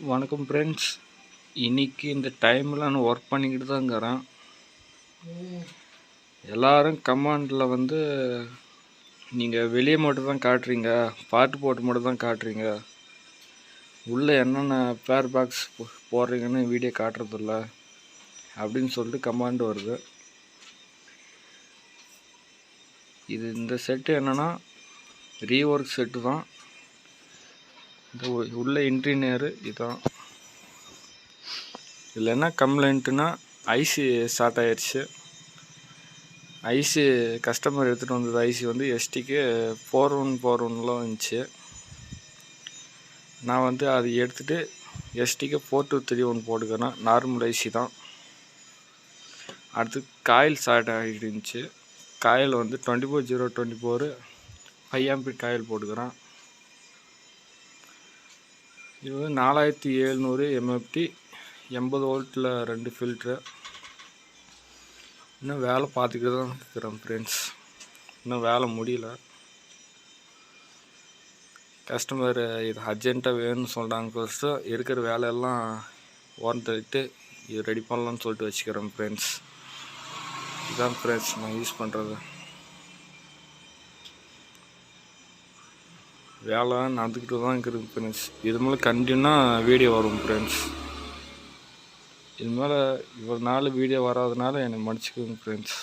வணக்கம் ஃப்ரெண்ட்ஸ். இன்றைக்கி இந்த டைமில் நான் ஒர்க் பண்ணிக்கிட்டு தான் இருக்கிறேன். எல்லோரும் கமாண்டில் நீங்கள் வெளியே மட்டும் தான் காட்டுறீங்க, பாட்டு போட்டு மட்டும் தான் காட்டுறீங்க, உள்ளே என்னென்ன பேர் பாக்ஸ் போடுறீங்கன்னு வீடியோ காட்டுறதில்ல அப்படின்னு சொல்லிட்டு கமாண்ட் வருது. இந்த செட்டு என்னென்னா ரீஒர்க் செட்டு தான். இந்த உள்ள இன்டீரியரு இதுதான். இதில் என்ன கம்ப்ளைண்ட்டுனா ஐசி ஷார்ட் ஆயிடுச்சு. ஐசி கஸ்டமர் எடுத்துகிட்டு வந்தது ஐசி எஸ்டிக்கு 4141 இருந்துச்சு. நான் அது எடுத்துகிட்டு எஸ்டிக்கு 4231 போட்டுக்கிறேன். நார்மல் ஐசி தான். அடுத்து காயில் ஷார்ட் ஆகிடுச்சு. காயில் 24024 5 ஆம்பியர் காயில் போட்டுக்கிறேன். இது 4700 எம்எஃப்டி 80 வோல்ட்டில் 2 ஃபில்ட்ரு. இன்னும் வேலை பார்த்துக்கிட்டு தான் இருக்கிறேன் ஃப்ரெண்ட்ஸ். இன்னும் வேலை முடியல. கஸ்டமர் இது அர்ஜென்ட்டாக வேணும்னு சொல்கிறாங்க. ஃபஸ்ட்டு இருக்கிற வேலையெல்லாம் ஓரம் தள்ளிட்டு இது ரெடி பண்ணலான்னு சொல்லிட்டு வச்சுக்கிறேன் ஃப்ரெண்ட்ஸ். இதுதான் ஃப்ரெண்ட்ஸ் நான் யூஸ் பண்ணுறது. வேலை நடந்துக்கிட்டு தான் இருக்குது ஃப்ரெண்ட்ஸ். இது மேலே கண்டினியூவாக வீடியோ வரும் ஃப்ரெண்ட்ஸ். இது மேலே இவ்வளோ நாள் வீடியோ வராதனால என்னை மன்னிச்சுக்கோங்க ஃப்ரெண்ட்ஸ்.